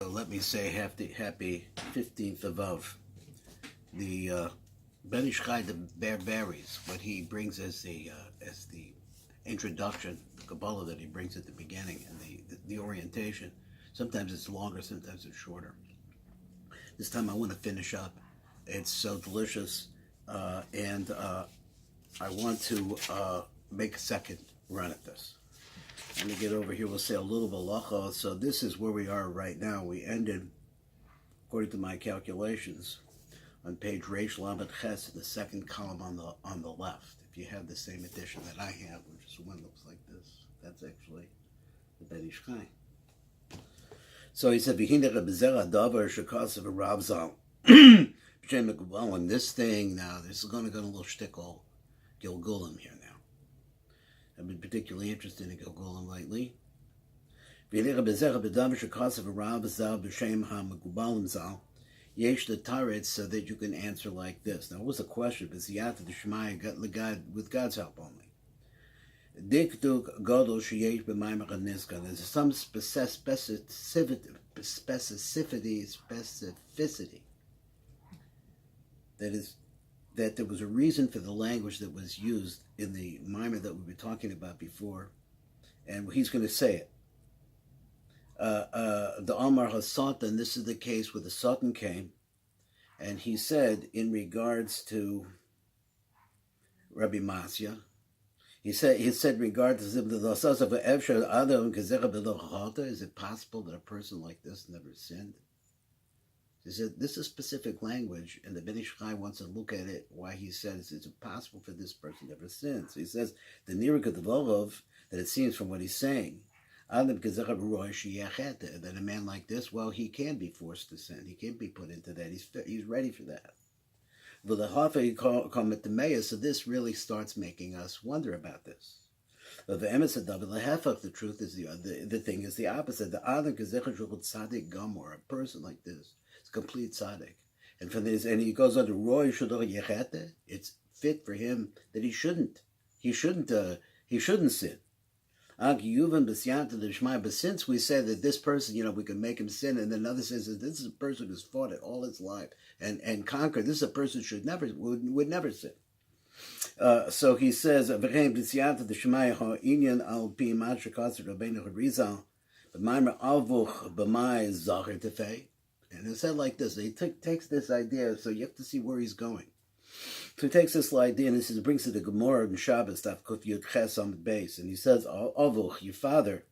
So let me say happy 15th of Av. The Ben Ish Chai, the berries, what he brings as the introduction, the Kabbalah that he brings at the beginning, and the orientation. Sometimes it's longer, sometimes it's shorter. This time I want to finish up. It's so delicious, and I want to make a second run at this. Let me get over here. We'll say a little balacha. So this is where we are right now. We ended, according to my calculations, on page Reish Lamed Ches, the second column on the left. If you have the same edition that I have, which is one that looks like this, that's actually the Ben Ish Chai. So he said, "V'hinei Rebbezer Adavar shekasav Rav Zal." And this thing now, this is going to go a little shtickle Gilgulim here now. I've been particularly interested in Gilgulim lately. Yesh the Taretz, so that you can answer like this. Now, it was a question, but Ziyata the Shemai with God's help only. Dikduk Godol Sheyesh b'Maimer HaNizkan. There's some specificity that there was a reason for the language that was used in the mimer that we were talking about before, and he's going to say it. The Amar HaSatan, this is the case where the Satan came, and he said in regards to Rabbi Masya, he said regarding the is it possible that a person like this never sinned? He said, this is specific language, and the Ben Ish Chai wants to look at it, why he says it's impossible for this person to ever sin. So he says, the Nirika Dvorov, that it seems from what he's saying, that a man like this, well, he can be forced to sin. He can be put into that. He's ready for that. So this really starts making us wonder about this. But the truth is the thing is the opposite. The a person like this, complete tzaddik, and from this, and he goes on to Roy Shador Yechete. It's fit for him that he shouldn't sin. But since we said that this person, we can make him sin, and then another says that this is a person who's fought it all his life and conquered. This is a person would never sin. So he says, and it said like this. He takes this idea, so you have to see where he's going. So he takes this idea and he brings it to Gemara and Shabbos, Daf Kuf Yud Ches on the base, and he says, "Avuch, your father,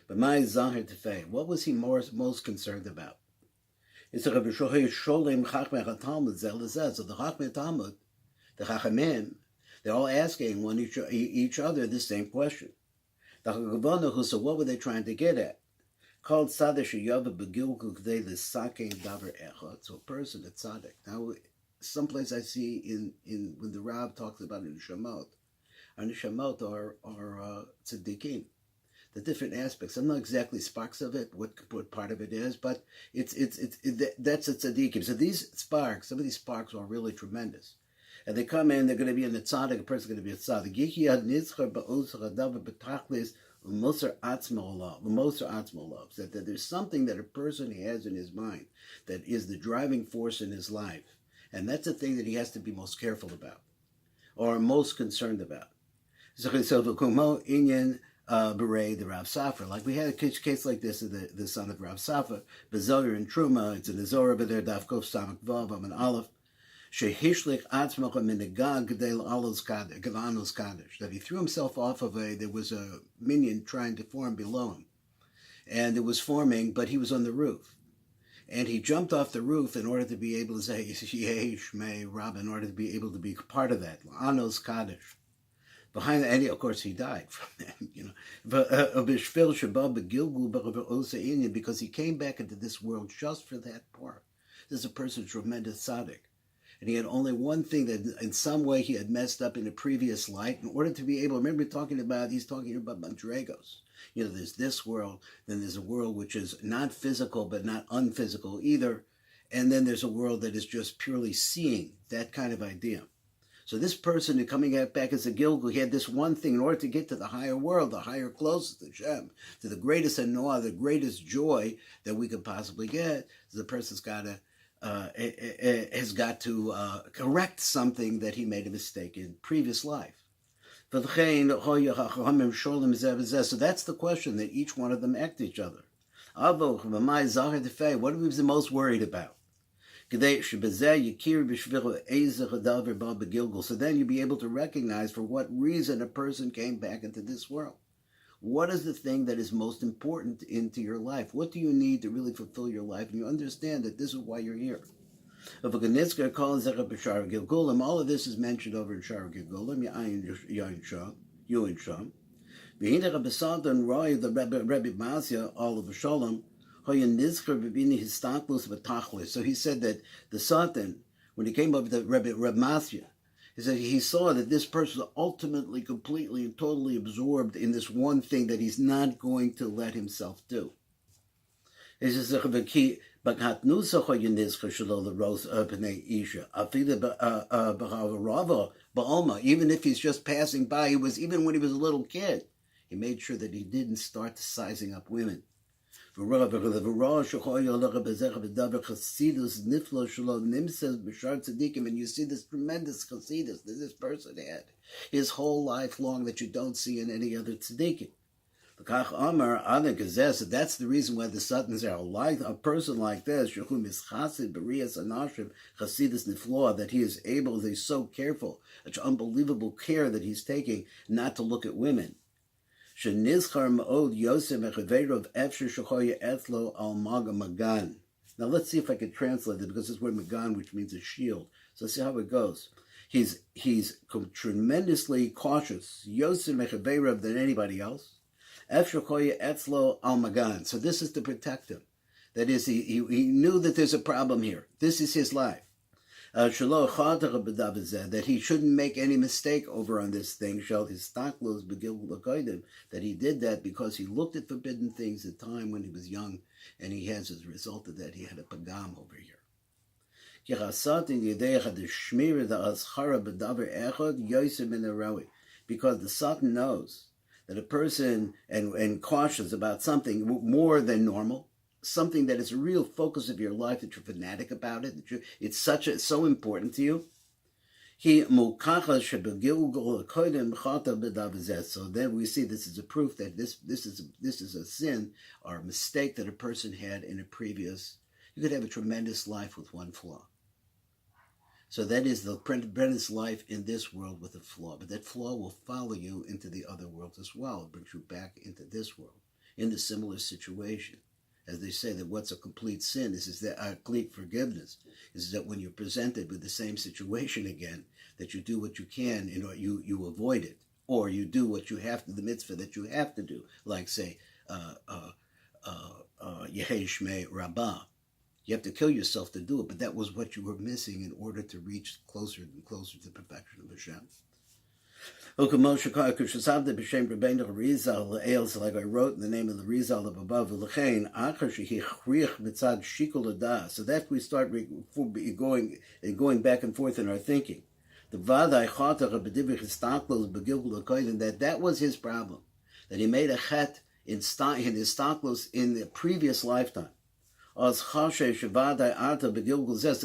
but my zahir tefei. What was he most concerned about?" It's a Rabbi Shohei Sholem Chachmei HaTalmud Zelazeh. So the Chachmei Talmud, the Chachamim, they're all asking each other the same question. So what were they trying to get at? Called tzaddik sheyava begilgul k'dei l'sakein davar echad. So a person, a tzaddik. Now, someplace I see in when the Rav talks about neshamot, our neshamot are tzaddikim. The different aspects. I'm not exactly sparks of it, what part of it is, but that's a tzaddikim. So these sparks, some of these sparks are really tremendous. And they come in, they're going to be in the tzaddik, a person's going to be a tzaddik. Yichi ad nitzchar ba'ozer adav b'tachlis. That there's something that a person has in his mind that is the driving force in his life, and that's the thing that he has to be most careful about or most concerned about. So the Rav Safra, like we had a case like this of the son of Rav Safra, Bezoyer and Truma. It's in the Zohar over there, Daf Kof Samak Vav Amin Aleph. That he threw himself off of there was a minion trying to form below him. And it was forming, but he was on the roof. And he jumped off the roof in order to be able to say, Yeh Shmei Rab, in order to be able to be part of that. Anos Kaddish. Behind that, and of course he died from that, because he came back into this world just for that part. This is a person, tremendous tzaddik. And he had only one thing that in some way he had messed up in a previous life in order to be able, remember he's talking about Mandragos. There's this world, then there's a world which is not physical but not unphysical either, and then there's a world that is just purely seeing, that kind of idea. So this person coming back as a Gilgul, he had this one thing in order to get to the higher world, the higher closest to Shem, to the greatest anoah, the greatest joy that we could possibly get. So the person's got to has got to correct something that he made a mistake in previous life. So that's the question that each one of them asked each other. What was he most worried about? So then you'll be able to recognize for what reason a person came back into this world. What is the thing that is most important into your life? What do you need to really fulfill your life? And you understand that this is why you're here. All of this is mentioned over in Shar Gilgulim, you and Sham. The Rebbe Masya, all of Shalom. So he said that the Satan, when he came up with the Rebbe Masya, he said he saw that this person is ultimately, completely, and totally absorbed in this one thing that he's not going to let himself do. He says, even if he's just passing by, even when he was a little kid, he made sure that he didn't start sizing up women. And you see this tremendous chassidus that this person had his whole life long that you don't see in any other tzaddikim. That's the reason why the Satans are like a person like this, that he is able, he's so careful, such unbelievable care that he's taking not to look at women. Now let's see if I can translate it, because this word magan, which means a shield. So let's see how it goes. He's tremendously cautious, than anybody else. So this is to protect him. That is, he knew that there's a problem here. This is his life. That he shouldn't make any mistake over on this thing. That he did that because he looked at forbidden things at the time when he was young, and he has, as a result of that, he had a pagam over here. Because the Satan knows that a person and cautious about something more than normal, something that is a real focus of your life, that you're fanatic about it, that it's so important to you. So then we see this is a proof that this is a sin or a mistake that a person had in a previous. You could have a tremendous life with one flaw. So that is the tremendous life in this world with a flaw, but that flaw will follow you into the other world as well. It brings you back into this world in a similar situation. As they say, that what's a complete sin is that a complete forgiveness is that when you're presented with the same situation again, that you do what you can, you avoid it, or you do what you have to, the mitzvah that you have to do, like say, Yehei Shmei Rabbah. You have to kill yourself to do it, but that was what you were missing in order to reach closer and closer to the perfection of Hashem. Like I wrote in the name of the Rizal of above, so that we start going back and forth in our thinking. That was his problem, that he made a chet in his staklos in the previous lifetime. So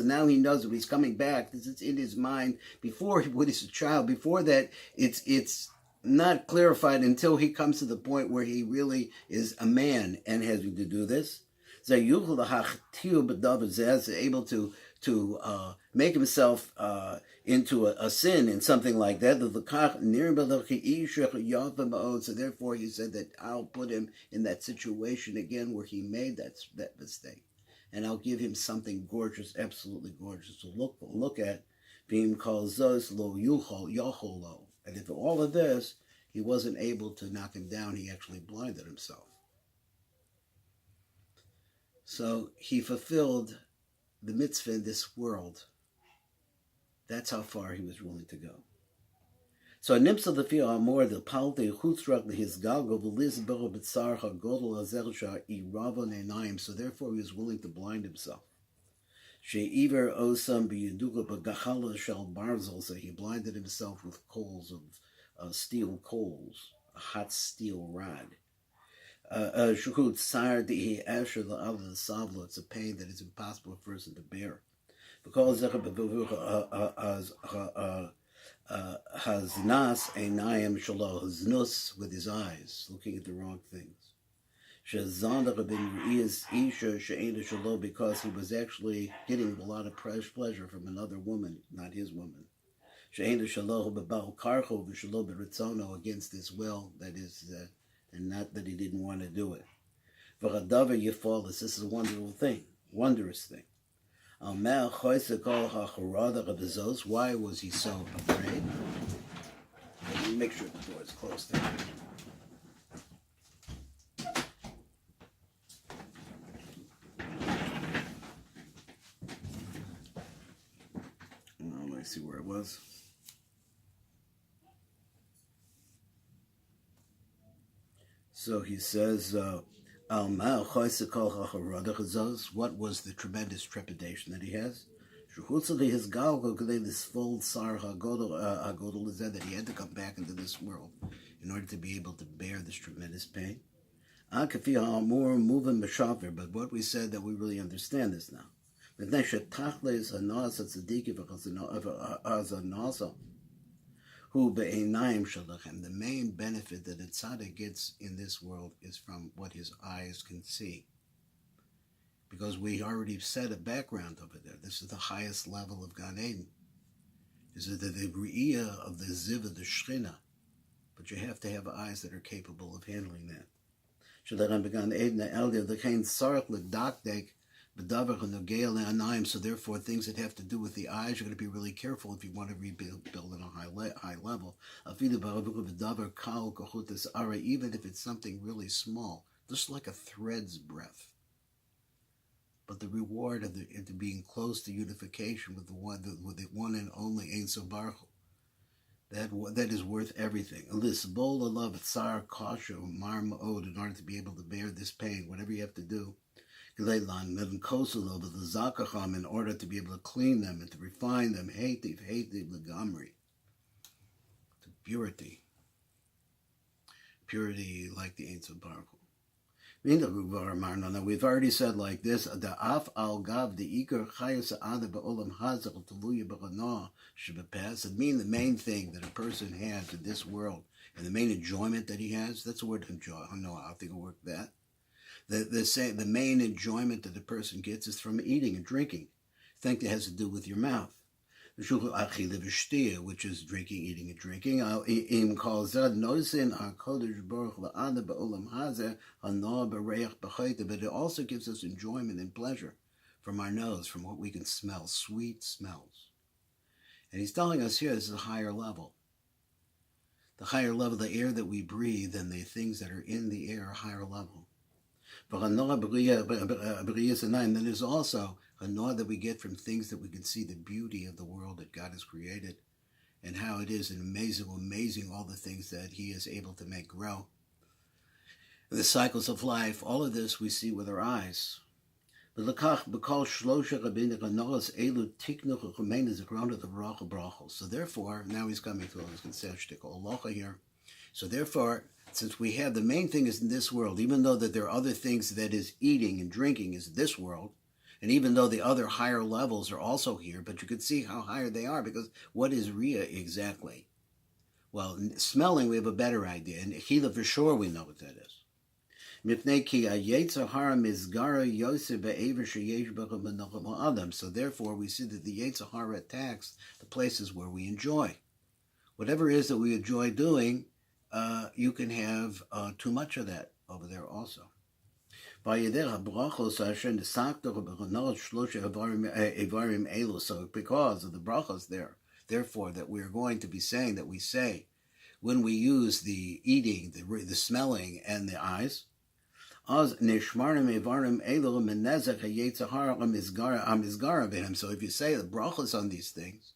now he knows that he's coming back. This is in his mind before, when he's a child. Before that, it's not clarified until he comes to the point where he really is a man and has to do this. Able to make himself into a sin in something like that. So therefore he said that I'll put him in that situation again where he made that mistake. And I'll give him something gorgeous, absolutely gorgeous to look at. Being called Zos lo yocholo. And if all of this, he wasn't able to knock him down, he actually blinded himself. So he fulfilled the mitzvah in this world. That's how far he was willing to go. So Nimsa the Fia Amor the Palte Chutzrak his Galgo Lizbel Bitsar Hagodol Azersha Irava Nenaim. So therefore he was willing to blind himself. She'iver osam b'yeduga b'gachala shel barzel. So he blinded himself with coals of steel coals, a hot steel rod. Shukut tsar dihi asher la'al savla. It's a pain that is impossible for a person to bear. Because Haznas einayim shalo, Haznus with his eyes, looking at the wrong things. Shazandar ben Ru'iyas Isha she'ena shalo, because he was actually getting a lot of pleasure from another woman, not his woman. She'ena shalo b'bal karcho v'shalo b'ritzono, against his will, that is, and not that he didn't want to do it. V'chadavar yifalis, this is a wondrous thing. Why was he so afraid? Let me make sure the door is closed there. Let me see where it was. So he says, what was the tremendous trepidation that he has? That he had to come back into this world in order to be able to bear this tremendous pain. But what we said, that we really understand this now. The main benefit that a tzaddik gets in this world is from what his eyes can see. Because we already said a background over there. This is the highest level of Gan Eden. This is the Re'iyah of the Ziv of the Shechina. But you have to have eyes that are capable of handling that. So therefore, things that have to do with the eyes, you're going to be really careful if you want to rebuild at a high level. Even if it's something really small, just like a thread's breadth. But the reward of being close to unification with the one and only Ein Sof Baruch Hu, that is worth everything. In order to be able to bear this pain, whatever you have to do, in order to be able to clean them and to refine them, to purity like the Ein Sof Baruch Hu. Now we've already said like this: the af al gav the ikar chayas ada be'olam hazal tuluya b'chana shebepas. It means the main thing that a person has in this world, and the main enjoyment that he has. That's the word enjoy. No, I think it'll work that. The main enjoyment that the person gets is from eating and drinking. I think that has to do with your mouth. Which is drinking, eating, and drinking. But it also gives us enjoyment and pleasure from our nose, from what we can smell, sweet smells. And he's telling us here, this is a higher level. The higher level, the air that we breathe and the things that are in the air are higher level. And then there's also a noah that we get from things that we can see the beauty of the world that God has created and how it is amazing all the things that he is able to make grow. The cycles of life, all of this we see with our eyes. So therefore, now he's coming to us here. So therefore, since we have the main thing is in this world, even though that there are other things that is eating and drinking is this world, and even though the other higher levels are also here, but you can see how higher they are, because what is Riyah exactly? Well, smelling, we have a better idea, and Achila for sure we know what that is. So therefore we see that the Yetzer Hara attacks the places where we enjoy. Whatever it is that we enjoy doing, you can have too much of that over there also. So because of the brachos there, therefore that we are going to be saying that we say when we use the eating, the smelling, and the eyes, so if you say the brachos on these things,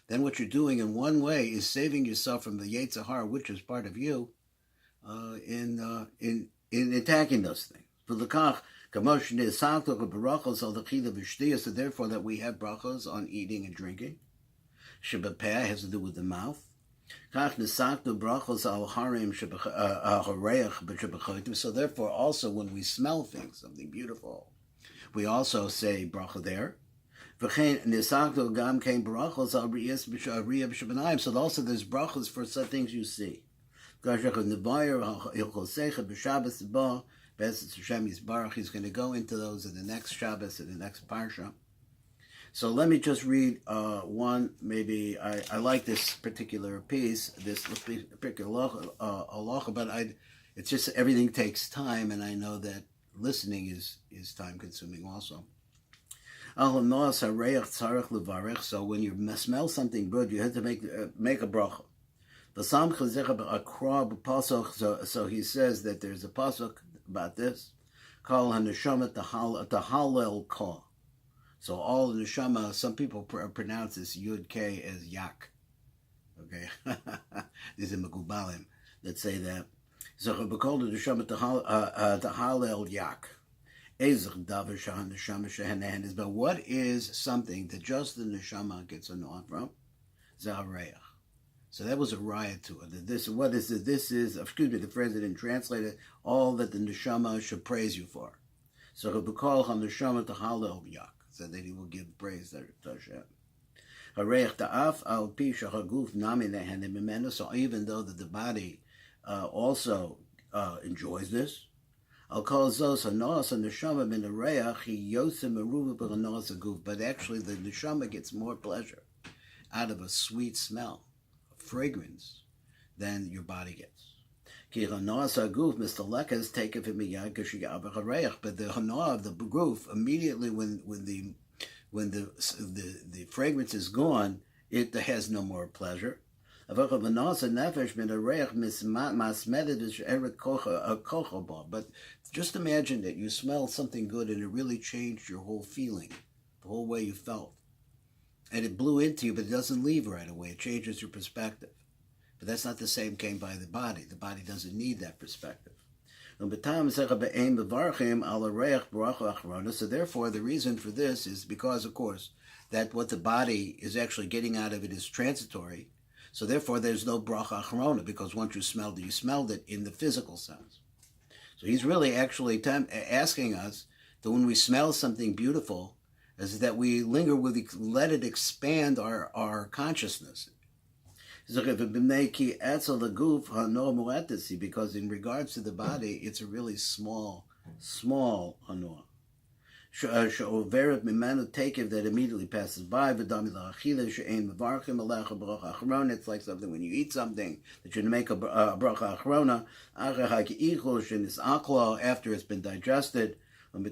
then what you're doing in one way is saving yourself from the Yetzer Hara, which is part of you, in attacking those things. So therefore that we have brachos on eating and drinking. Shebapeh has to do with the mouth. So therefore also when we smell things, something beautiful, we also say bracha there. So also there's brachas for some things you see. He's going to go into those in the next Shabbos, in the next Parsha. So let me just read one, maybe, I like this particular piece, this particular halacha, but it's just everything takes time, and I know that listening is time consuming also. So when you smell something good, you have to make a bracha. So he says that there's a pasuk about this, called haneshama tahalel ka. So all the neshama, some people pronounce this yud k as yak. Okay, these are megubalim that say that. So we call the neshama tahalel yak. But what is something that just the neshama gets a nod from? Zahareach. So that was a riot to it. What is it? This is, excuse me, the phrase I didn't translate it, all that the neshama should praise you for. So Rebekal HaNeshama Tahalel Yak, so that he will give praise to Hashem. Hareich Ta'af Al Pi Shachaguf Nami Nehenim Mimenu. So even though that the body also enjoys this, I'll call Zos Hanos HaNeshama Min Hareich He Yosem Meruva B'Hanos HaGuf. But actually the neshama gets more pleasure out of a sweet smell, a fragrance, than your body gets. But the hana of the goof, immediately when the fragrance is gone, it has no more pleasure. But just imagine that you smell something good and it really changed your whole feeling, the whole way you felt. And it blew into you, but it doesn't leave right away. It changes your perspective. But that's not the same came by the body. The body doesn't need that perspective. So therefore, the reason for this is because, of course, that what the body is actually getting out of it is transitory. So therefore, there's no bracha achrona, because once you smelled it in the physical sense. So he's really actually asking us that when we smell something beautiful, is that we linger with it, let it expand our consciousness. Because in regards to the body, it's a really small hanor. That immediately passes by. It's like something when you eat something that you make a bracha achrona after it's been digested. And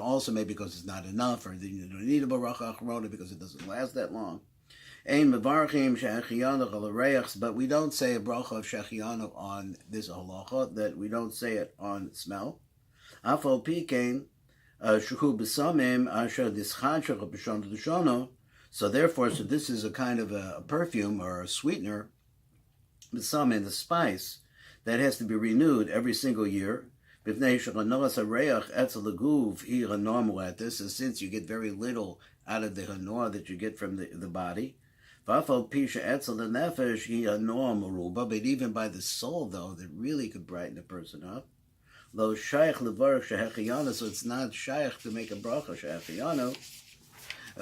also maybe because it's not enough, or you don't need a bracha achrona because it doesn't last that long. But we don't say a bracha of shechianu on this halacha, that we don't say it on smell. So therefore, this is a kind of a perfume or a sweetener, the spice, that has to be renewed every single year. And since you get very little out of the hanor that you get from the body, but even by the soul, though, that really could brighten a person up. So it's not shaykh to make a bracha shehechiyanu,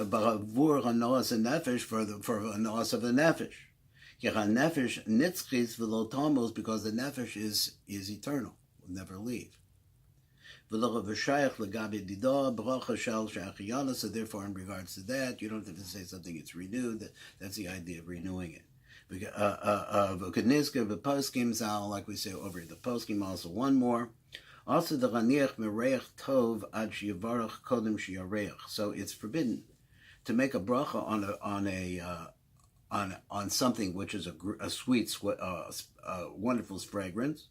but for hanos and nefesh, for hanos of the nefesh. Nefesh nitzchis v'lo tomos, because the nefesh is eternal, will never leave. So therefore, in regards to that, you don't have to say something it's renewed. That's the idea of renewing it. Like we say over the poskim, also one more. Also the raniach mereich tov ad shivarach kodem shiyareich. So it's forbidden to make a bracha on something which is a sweet, wonderful fragrance.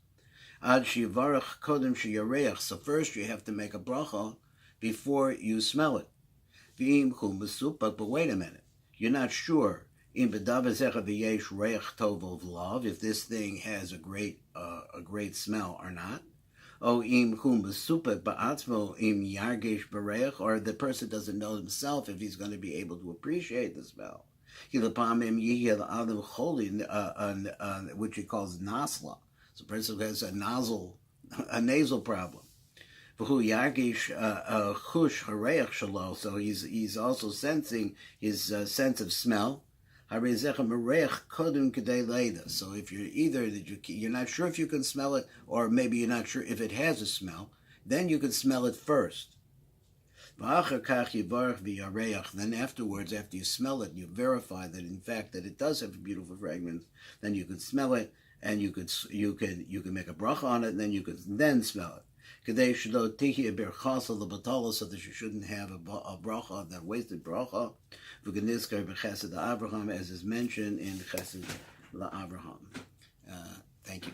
Ad shivarach kodem shiyareich. So first you have to make a bracha before you smell it. But wait a minute, you're not sure if this thing has a great smell or not. O im hum besupet ba'atzmo im yargish bereich, or the person doesn't know himself if he's going to be able to appreciate the smell. Which he calls nasla. So a person who has a nasal problem. So he's also sensing his sense of smell. So if you're not sure if you can smell it, or maybe you're not sure if it has a smell, then you can smell it first. Then afterwards, after you smell it, you verify that in fact that it does have a beautiful fragrance. Then you can smell it, and you can make a bracha on it, and then you can then smell it. So that you shouldn't have a bracha, that wasted bracha, as is mentioned in Chesed LaAvraham. Thank you.